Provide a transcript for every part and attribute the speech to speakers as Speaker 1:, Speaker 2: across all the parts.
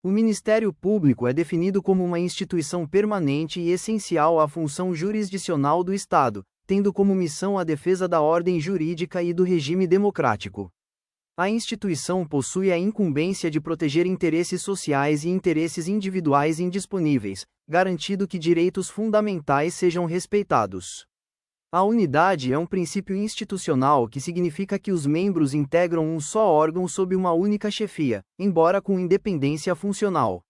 Speaker 1: O Ministério Público é definido como uma instituição permanente e essencial à função jurisdicional do Estado, tendo como missão a defesa da ordem jurídica e do regime democrático. A instituição possui a incumbência de proteger interesses sociais e interesses individuais indisponíveis, garantindo que direitos fundamentais sejam respeitados. A unidade é um princípio institucional que significa que os membros integram um só órgão sob uma única chefia, embora com independência funcional.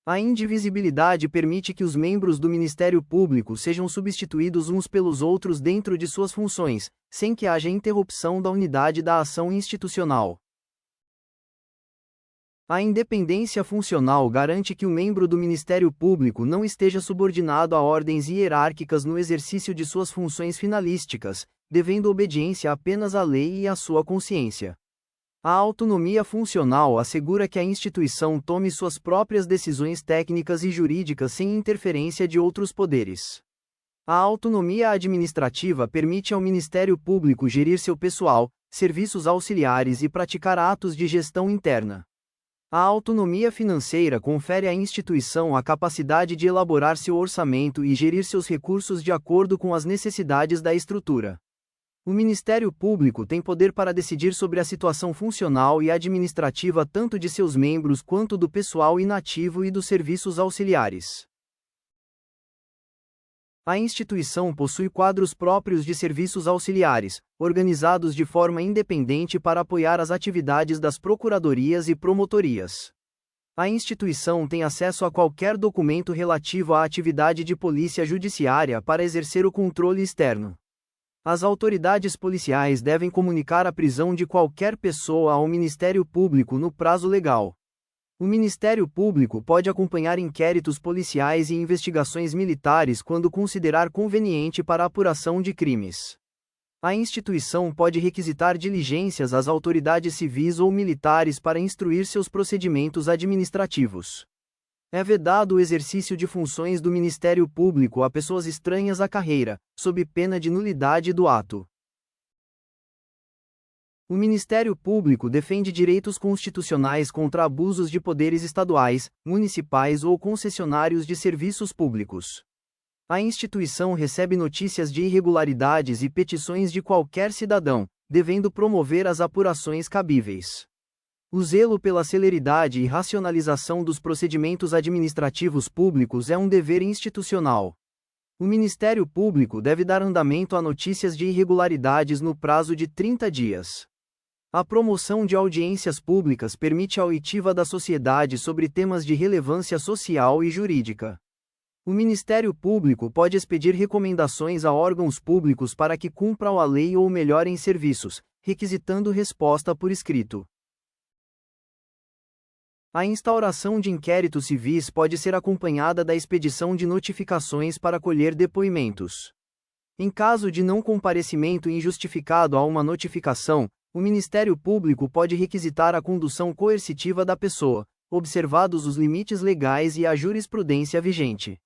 Speaker 1: A indivisibilidade permite que os membros do Ministério Público sejam substituídos uns pelos outros dentro de suas funções, sem que haja interrupção da unidade da ação institucional. A independência funcional garante que o membro do Ministério Público não esteja subordinado a ordens hierárquicas no exercício de suas funções finalísticas, devendo obediência apenas à lei e à sua consciência. A autonomia funcional assegura que a instituição tome suas próprias decisões técnicas e jurídicas sem interferência de outros poderes. A autonomia administrativa permite ao Ministério Público gerir seu pessoal, serviços auxiliares e praticar atos de gestão interna. A autonomia financeira confere à instituição a capacidade de elaborar seu orçamento e gerir seus recursos de acordo com as necessidades da estrutura. O Ministério Público tem poder para decidir sobre a situação funcional e administrativa tanto de seus membros quanto do pessoal inativo e dos serviços auxiliares. A instituição possui quadros próprios de serviços auxiliares, organizados de forma independente para apoiar as atividades das procuradorias e promotorias. A instituição tem acesso a qualquer documento relativo à atividade de polícia judiciária para exercer o controle externo. As autoridades policiais devem comunicar a prisão de qualquer pessoa ao Ministério Público no prazo legal. O Ministério Público pode acompanhar inquéritos policiais e investigações militares quando considerar conveniente para a apuração de crimes. A instituição pode requisitar diligências às autoridades civis ou militares para instruir seus procedimentos administrativos. É vedado o exercício de funções do Ministério Público a pessoas estranhas à carreira, sob pena de nulidade do ato. O Ministério Público defende direitos constitucionais contra abusos de poderes estaduais, municipais ou concessionários de serviços públicos. A instituição recebe notícias de irregularidades e petições de qualquer cidadão, devendo promover as apurações cabíveis. O zelo pela celeridade e racionalização dos procedimentos administrativos públicos é um dever institucional. O Ministério Público deve dar andamento a notícias de irregularidades no prazo de 30 dias. A promoção de audiências públicas permite a oitiva da sociedade sobre temas de relevância social e jurídica. O Ministério Público pode expedir recomendações a órgãos públicos para que cumpram a lei ou melhorem serviços, requisitando resposta por escrito. A instauração de inquéritos civis pode ser acompanhada da expedição de notificações para colher depoimentos. Em caso de não comparecimento injustificado a uma notificação, o Ministério Público pode requisitar a condução coercitiva da pessoa, observados os limites legais e a jurisprudência vigente.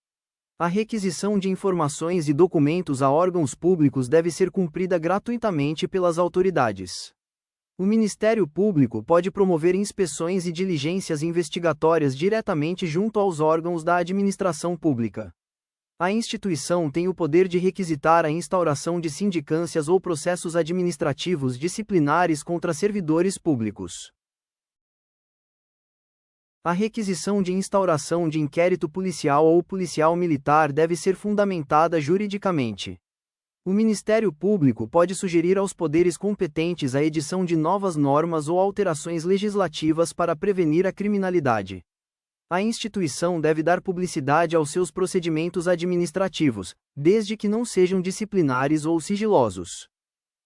Speaker 1: A requisição de informações e documentos a órgãos públicos deve ser cumprida gratuitamente pelas autoridades. O Ministério Público pode promover inspeções e diligências investigatórias diretamente junto aos órgãos da administração pública. A instituição tem o poder de requisitar a instauração de sindicâncias ou processos administrativos disciplinares contra servidores públicos. A requisição de instauração de inquérito policial ou policial militar deve ser fundamentada juridicamente. O Ministério Público pode sugerir aos poderes competentes a edição de novas normas ou alterações legislativas para prevenir a criminalidade. A instituição deve dar publicidade aos seus procedimentos administrativos, desde que não sejam disciplinares ou sigilosos.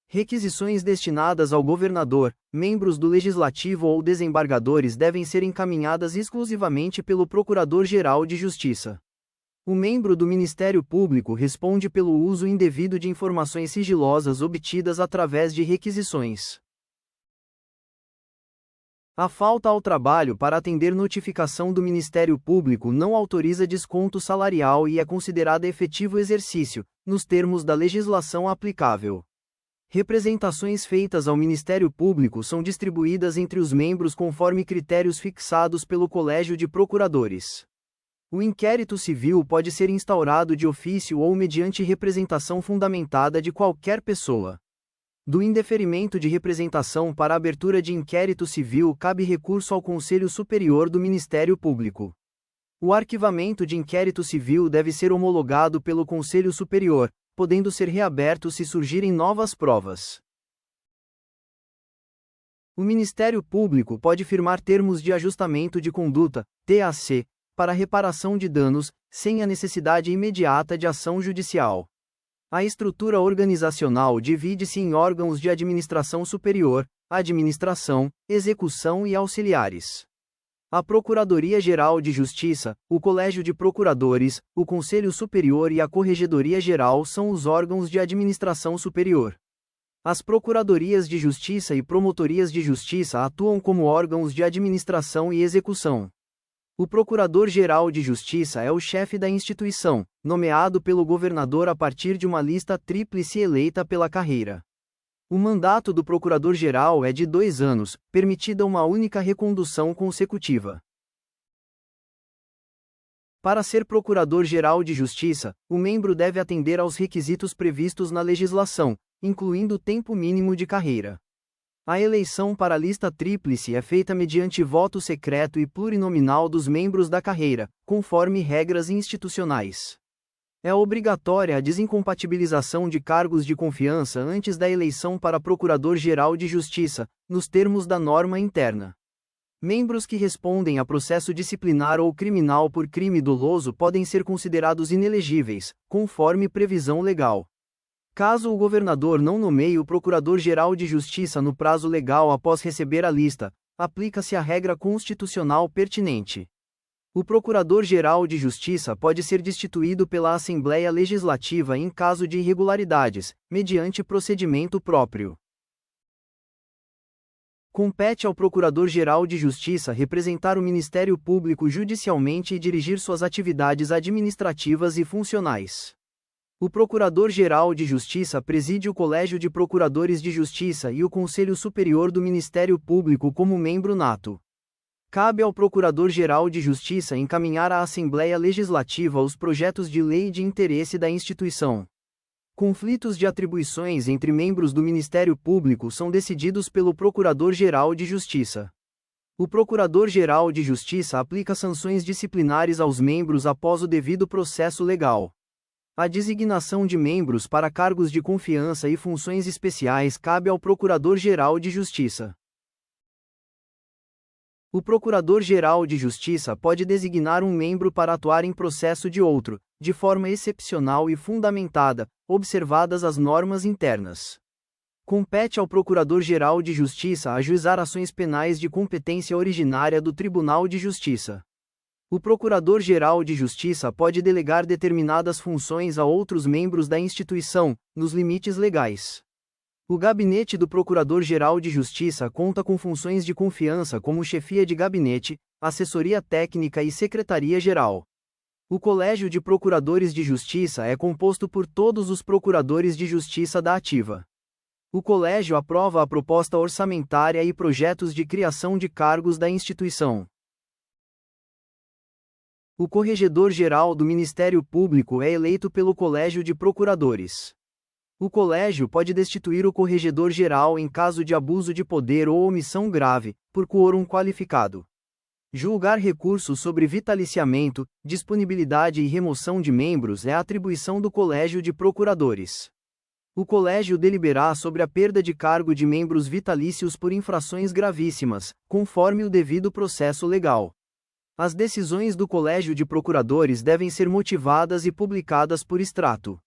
Speaker 1: Requisições destinadas ao governador, membros do Legislativo ou desembargadores devem ser encaminhadas exclusivamente pelo Procurador-Geral de Justiça. O membro do Ministério Público responde pelo uso indevido de informações sigilosas obtidas através de requisições. A falta ao trabalho para atender notificação do Ministério Público não autoriza desconto salarial e é considerada efetivo exercício, nos termos da legislação aplicável. Representações feitas ao Ministério Público são distribuídas entre os membros conforme critérios fixados pelo Colégio de Procuradores. O inquérito civil pode ser instaurado de ofício ou mediante representação fundamentada de qualquer pessoa. Do indeferimento de representação para abertura de inquérito civil cabe recurso ao Conselho Superior do Ministério Público. O arquivamento de inquérito civil deve ser homologado pelo Conselho Superior, podendo ser reaberto se surgirem novas provas. O Ministério Público pode firmar termos de ajustamento de conduta, TAC, para reparação de danos, sem a necessidade imediata de ação judicial. A estrutura organizacional divide-se em órgãos de administração superior, administração, execução e auxiliares. A Procuradoria-Geral de Justiça, o Colégio de Procuradores, o Conselho Superior e a Corregedoria-Geral são os órgãos de administração superior. As Procuradorias de Justiça e Promotorias de Justiça atuam como órgãos de administração e execução. O Procurador-Geral de Justiça é o chefe da instituição, nomeado pelo governador a partir de uma lista tríplice eleita pela carreira. O mandato do Procurador-Geral é de 2 anos, permitida uma única recondução consecutiva. Para ser Procurador-Geral de Justiça, o membro deve atender aos requisitos previstos na legislação, incluindo o tempo mínimo de carreira. A eleição para a lista tríplice é feita mediante voto secreto e plurinominal dos membros da carreira, conforme regras institucionais. É obrigatória a desincompatibilização de cargos de confiança antes da eleição para Procurador-Geral de Justiça, nos termos da norma interna. Membros que respondem a processo disciplinar ou criminal por crime doloso podem ser considerados inelegíveis, conforme previsão legal. Caso o governador não nomeie o Procurador-Geral de Justiça no prazo legal após receber a lista, aplica-se a regra constitucional pertinente. O Procurador-Geral de Justiça pode ser destituído pela Assembleia Legislativa em caso de irregularidades, mediante procedimento próprio. Compete ao Procurador-Geral de Justiça representar o Ministério Público judicialmente e dirigir suas atividades administrativas e funcionais. O Procurador-Geral de Justiça preside o Colégio de Procuradores de Justiça e o Conselho Superior do Ministério Público como membro nato. Cabe ao Procurador-Geral de Justiça encaminhar à Assembleia Legislativa os projetos de lei de interesse da instituição. Conflitos de atribuições entre membros do Ministério Público são decididos pelo Procurador-Geral de Justiça. O Procurador-Geral de Justiça aplica sanções disciplinares aos membros após o devido processo legal. A designação de membros para cargos de confiança e funções especiais cabe ao Procurador-Geral de Justiça. O Procurador-Geral de Justiça pode designar um membro para atuar em processo de outro, de forma excepcional e fundamentada, observadas as normas internas. Compete ao Procurador-Geral de Justiça ajuizar ações penais de competência originária do Tribunal de Justiça. O Procurador-Geral de Justiça pode delegar determinadas funções a outros membros da instituição, nos limites legais. O gabinete do Procurador-Geral de Justiça conta com funções de confiança como chefia de gabinete, assessoria técnica e secretaria-geral. O Colégio de Procuradores de Justiça é composto por todos os procuradores de justiça da ativa. O colégio aprova a proposta orçamentária e projetos de criação de cargos da instituição. O Corregedor-Geral do Ministério Público é eleito pelo Colégio de Procuradores. O colégio pode destituir o Corregedor-Geral em caso de abuso de poder ou omissão grave, por quórum qualificado. Julgar recursos sobre vitaliciamento, disponibilidade e remoção de membros é atribuição do Colégio de Procuradores. O colégio deliberará sobre a perda de cargo de membros vitalícios por infrações gravíssimas, conforme o devido processo legal. As decisões do Colégio de Procuradores devem ser motivadas e publicadas por extrato.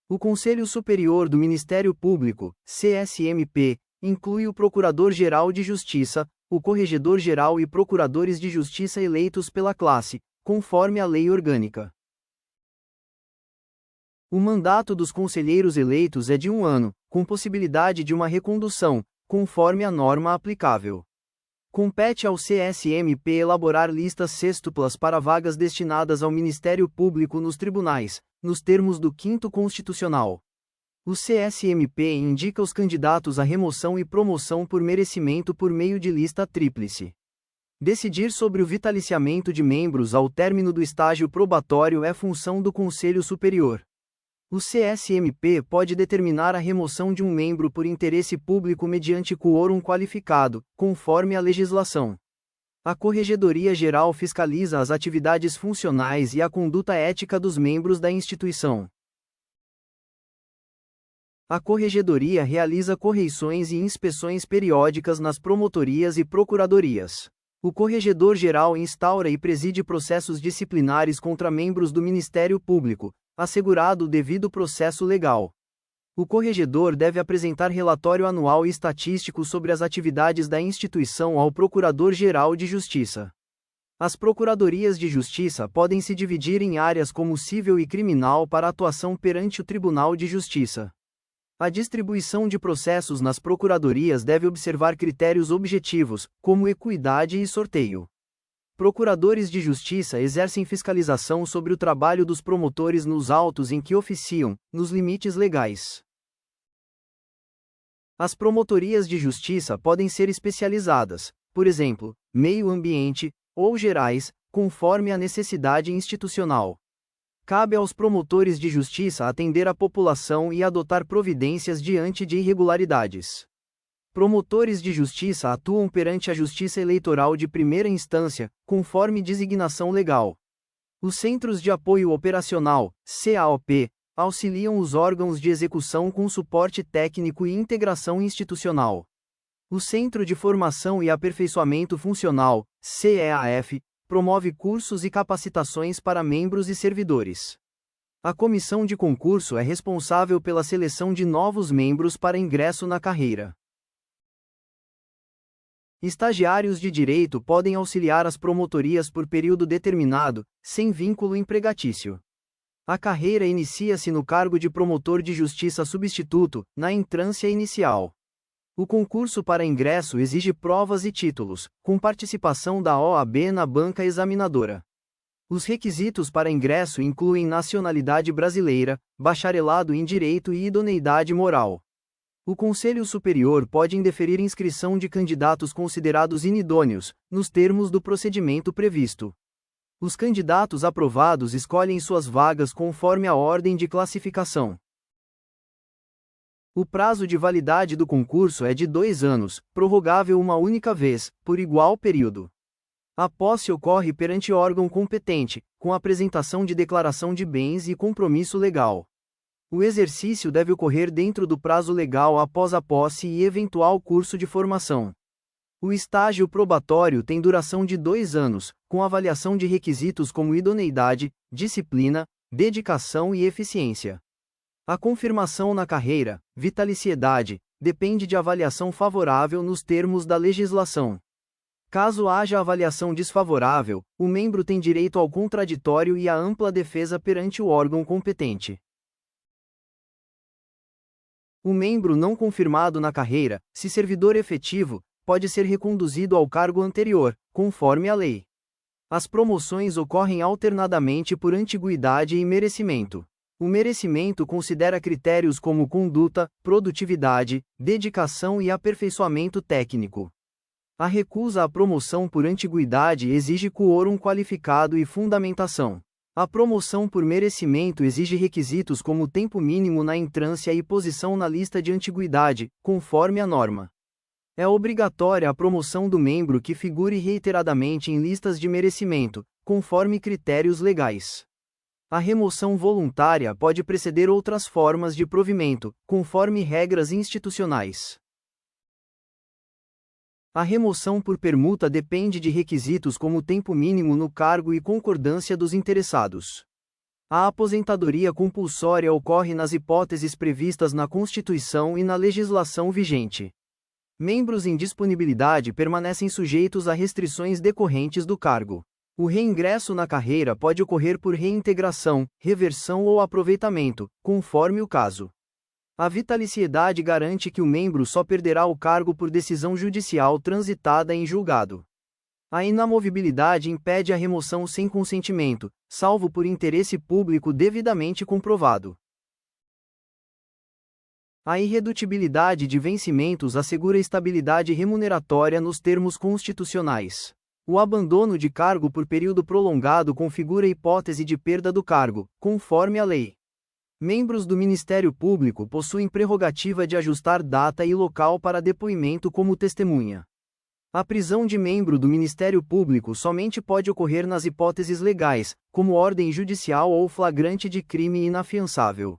Speaker 1: O Conselho Superior do Ministério Público, CSMP, inclui o Procurador-Geral de Justiça, o Corregedor-Geral e Procuradores de Justiça eleitos pela classe, conforme a lei orgânica. O mandato dos conselheiros eleitos é de 1 ano, com possibilidade de uma recondução, conforme a norma aplicável. Compete ao CSMP elaborar listas sextuplas para vagas destinadas ao Ministério Público nos tribunais, nos termos do 5º Constitucional. O CSMP indica os candidatos à remoção e promoção por merecimento por meio de lista tríplice. Decidir sobre o vitaliciamento de membros ao término do estágio probatório é função do Conselho Superior. O CSMP pode determinar a remoção de um membro por interesse público mediante quórum qualificado, conforme a legislação. A Corregedoria Geral fiscaliza as atividades funcionais e a conduta ética dos membros da instituição. A Corregedoria realiza correições e inspeções periódicas nas promotorias e procuradorias. O Corregedor-Geral instaura e preside processos disciplinares contra membros do Ministério Público, assegurado o devido processo legal. O corregedor deve apresentar relatório anual e estatístico sobre as atividades da instituição ao Procurador-Geral de Justiça. As Procuradorias de Justiça podem se dividir em áreas como civil e criminal para atuação perante o Tribunal de Justiça. A distribuição de processos nas procuradorias deve observar critérios objetivos, como equidade e sorteio. Procuradores de justiça exercem fiscalização sobre o trabalho dos promotores nos autos em que oficiam, nos limites legais. As promotorias de justiça podem ser especializadas, por exemplo, meio ambiente, ou gerais, conforme a necessidade institucional. Cabe aos promotores de justiça atender a população e adotar providências diante de irregularidades. Promotores de justiça atuam perante a Justiça Eleitoral de primeira instância, conforme designação legal. Os Centros de Apoio Operacional, CAOP, auxiliam os órgãos de execução com suporte técnico e integração institucional. O Centro de Formação e Aperfeiçoamento Funcional, CEAF, promove cursos e capacitações para membros e servidores. A comissão de concurso é responsável pela seleção de novos membros para ingresso na carreira. Estagiários de direito podem auxiliar as promotorias por período determinado, sem vínculo empregatício. A carreira inicia-se no cargo de promotor de justiça substituto, na entrância inicial. O concurso para ingresso exige provas e títulos, com participação da OAB na banca examinadora. Os requisitos para ingresso incluem nacionalidade brasileira, bacharelado em direito e idoneidade moral. O Conselho Superior pode indeferir inscrição de candidatos considerados inidôneos, nos termos do procedimento previsto. Os candidatos aprovados escolhem suas vagas conforme a ordem de classificação. O prazo de validade do concurso é de 2 anos, prorrogável uma única vez, por igual período. A posse ocorre perante órgão competente, com apresentação de declaração de bens e compromisso legal. O exercício deve ocorrer dentro do prazo legal após a posse e eventual curso de formação. O estágio probatório tem duração de 2 anos, com avaliação de requisitos como idoneidade, disciplina, dedicação e eficiência. A confirmação na carreira, vitaliciedade, depende de avaliação favorável nos termos da legislação. Caso haja avaliação desfavorável, o membro tem direito ao contraditório e à ampla defesa perante o órgão competente. O membro não confirmado na carreira, se servidor efetivo, pode ser reconduzido ao cargo anterior, conforme a lei. As promoções ocorrem alternadamente por antiguidade e merecimento. O merecimento considera critérios como conduta, produtividade, dedicação e aperfeiçoamento técnico. A recusa à promoção por antiguidade exige quórum qualificado e fundamentação. A promoção por merecimento exige requisitos como tempo mínimo na entrância e posição na lista de antiguidade, conforme a norma. É obrigatória a promoção do membro que figure reiteradamente em listas de merecimento, conforme critérios legais. A remoção voluntária pode preceder outras formas de provimento, conforme regras institucionais. A remoção por permuta depende de requisitos como tempo mínimo no cargo e concordância dos interessados. A aposentadoria compulsória ocorre nas hipóteses previstas na Constituição e na legislação vigente. Membros em disponibilidade permanecem sujeitos a restrições decorrentes do cargo. O reingresso na carreira pode ocorrer por reintegração, reversão ou aproveitamento, conforme o caso. A vitaliciedade garante que o membro só perderá o cargo por decisão judicial transitada em julgado. A inamovibilidade impede a remoção sem consentimento, salvo por interesse público devidamente comprovado. A irredutibilidade de vencimentos assegura estabilidade remuneratória nos termos constitucionais. O abandono de cargo por período prolongado configura hipótese de perda do cargo, conforme a lei. Membros do Ministério Público possuem prerrogativa de ajustar data e local para depoimento como testemunha. A prisão de membro do Ministério Público somente pode ocorrer nas hipóteses legais, como ordem judicial ou flagrante de crime inafiançável.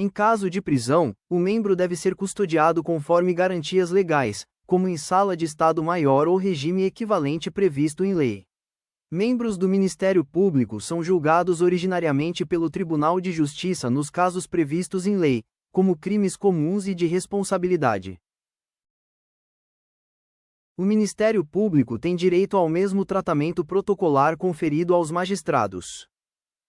Speaker 1: Em caso de prisão, o membro deve ser custodiado conforme garantias legais, como em sala de Estado Maior ou regime equivalente previsto em lei. Membros do Ministério Público são julgados originariamente pelo Tribunal de Justiça nos casos previstos em lei, como crimes comuns e de responsabilidade. O Ministério Público tem direito ao mesmo tratamento protocolar conferido aos magistrados.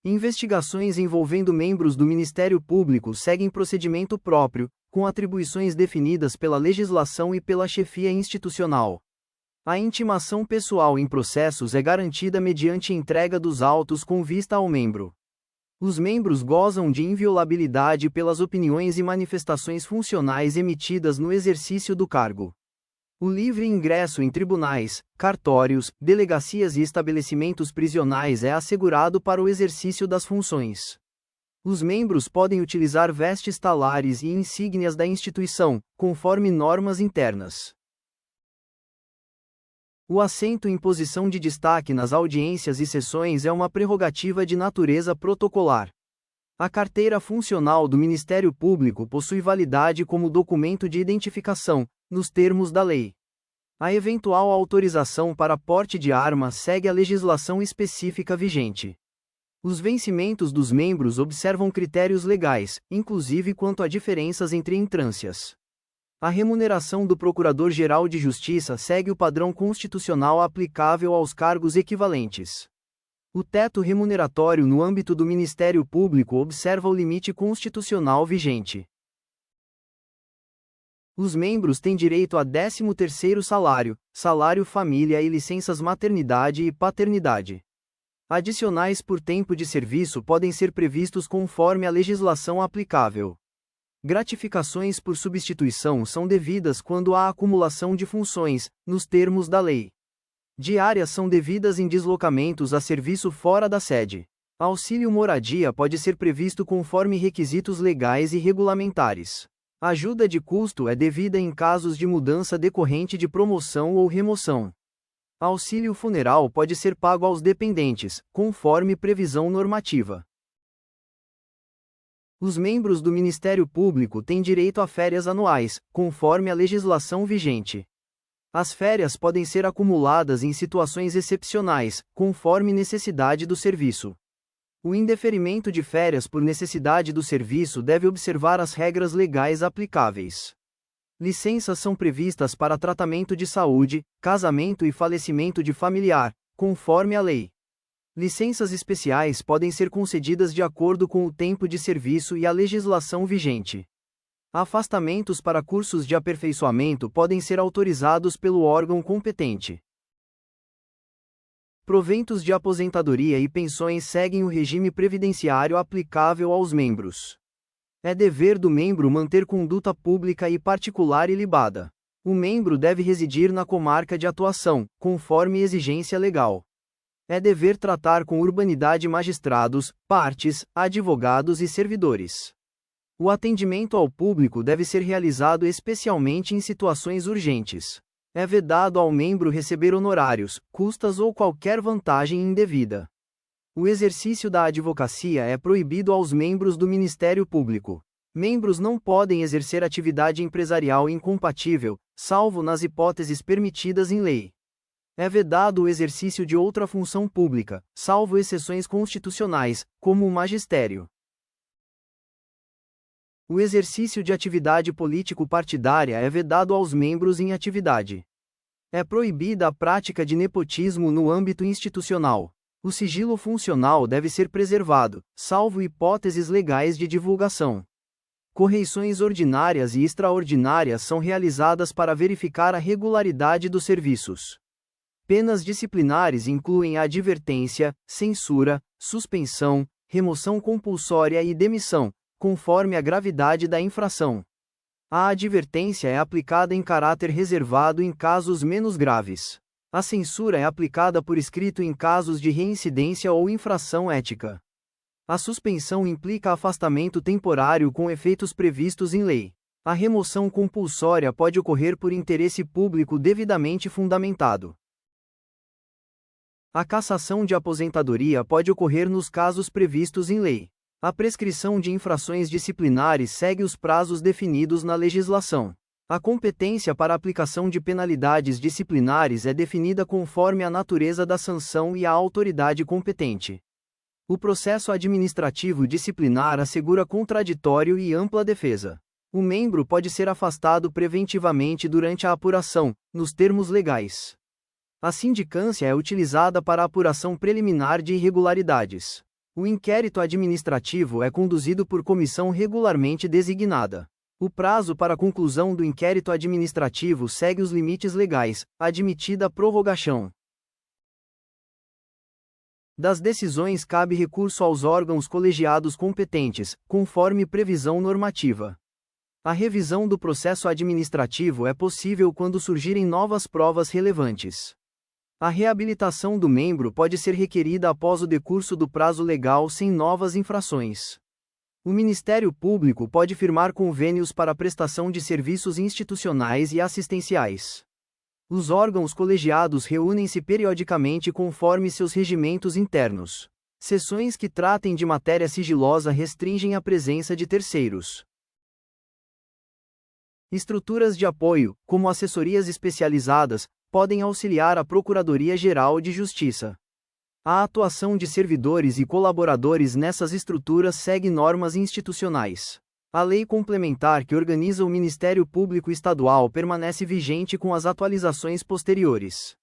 Speaker 1: Investigações envolvendo membros do Ministério Público seguem procedimento próprio, com atribuições definidas pela legislação e pela chefia institucional. A intimação pessoal em processos é garantida mediante entrega dos autos com vista ao membro. Os membros gozam de inviolabilidade pelas opiniões e manifestações funcionais emitidas no exercício do cargo. O livre ingresso em tribunais, cartórios, delegacias e estabelecimentos prisionais é assegurado para o exercício das funções. Os membros podem utilizar vestes talares e insígnias da instituição, conforme normas internas. O assento em posição de destaque nas audiências e sessões é uma prerrogativa de natureza protocolar. A carteira funcional do Ministério Público possui validade como documento de identificação, nos termos da lei. A eventual autorização para porte de arma segue a legislação específica vigente. Os vencimentos dos membros observam critérios legais, inclusive quanto a diferenças entre entrâncias. A remuneração do Procurador-Geral de Justiça segue o padrão constitucional aplicável aos cargos equivalentes. O teto remuneratório no âmbito do Ministério Público observa o limite constitucional vigente. Os membros têm direito a 13º salário, salário família e licenças maternidade e paternidade. Adicionais por tempo de serviço podem ser previstos conforme a legislação aplicável. Gratificações por substituição são devidas quando há acumulação de funções, nos termos da lei. Diárias são devidas em deslocamentos a serviço fora da sede. Auxílio moradia pode ser previsto conforme requisitos legais e regulamentares. Ajuda de custo é devida em casos de mudança decorrente de promoção ou remoção. Auxílio funeral pode ser pago aos dependentes, conforme previsão normativa. Os membros do Ministério Público têm direito a férias anuais, conforme a legislação vigente. As férias podem ser acumuladas em situações excepcionais, conforme necessidade do serviço. O indeferimento de férias por necessidade do serviço deve observar as regras legais aplicáveis. Licenças são previstas para tratamento de saúde, casamento e falecimento de familiar, conforme a lei. Licenças especiais podem ser concedidas de acordo com o tempo de serviço e a legislação vigente. Afastamentos para cursos de aperfeiçoamento podem ser autorizados pelo órgão competente. Proventos de aposentadoria e pensões seguem o regime previdenciário aplicável aos membros. É dever do membro manter conduta pública e particular ilibada. O membro deve residir na comarca de atuação, conforme exigência legal. É dever tratar com urbanidade magistrados, partes, advogados e servidores. O atendimento ao público deve ser realizado especialmente em situações urgentes. É vedado ao membro receber honorários, custas ou qualquer vantagem indevida. O exercício da advocacia é proibido aos membros do Ministério Público. Membros não podem exercer atividade empresarial incompatível, salvo nas hipóteses permitidas em lei. É vedado o exercício de outra função pública, salvo exceções constitucionais, como o magistério. O exercício de atividade político-partidária é vedado aos membros em atividade. É proibida a prática de nepotismo no âmbito institucional. O sigilo funcional deve ser preservado, salvo hipóteses legais de divulgação. Correições ordinárias e extraordinárias são realizadas para verificar a regularidade dos serviços. Penas disciplinares incluem a advertência, censura, suspensão, remoção compulsória e demissão, conforme a gravidade da infração. A advertência é aplicada em caráter reservado em casos menos graves. A censura é aplicada por escrito em casos de reincidência ou infração ética. A suspensão implica afastamento temporário com efeitos previstos em lei. A remoção compulsória pode ocorrer por interesse público devidamente fundamentado. A cassação de aposentadoria pode ocorrer nos casos previstos em lei. A prescrição de infrações disciplinares segue os prazos definidos na legislação. A competência para a aplicação de penalidades disciplinares é definida conforme a natureza da sanção e a autoridade competente. O processo administrativo disciplinar assegura contraditório e ampla defesa. O membro pode ser afastado preventivamente durante a apuração, nos termos legais. A sindicância é utilizada para a apuração preliminar de irregularidades. O inquérito administrativo é conduzido por comissão regularmente designada. O prazo para a conclusão do inquérito administrativo segue os limites legais, admitida a prorrogação das decisões cabe recurso aos órgãos colegiados competentes, conforme previsão normativa. A revisão do processo administrativo é possível quando surgirem novas provas relevantes. A reabilitação do membro pode ser requerida após o decurso do prazo legal sem novas infrações. O Ministério Público pode firmar convênios para a prestação de serviços institucionais e assistenciais. Os órgãos colegiados reúnem-se periodicamente conforme seus regimentos internos. Sessões que tratem de matéria sigilosa restringem a presença de terceiros. Estruturas de apoio, como assessorias especializadas, podem auxiliar a Procuradoria-Geral de Justiça. A atuação de servidores e colaboradores nessas estruturas segue normas institucionais. A lei complementar que organiza o Ministério Público Estadual permanece vigente com as atualizações posteriores.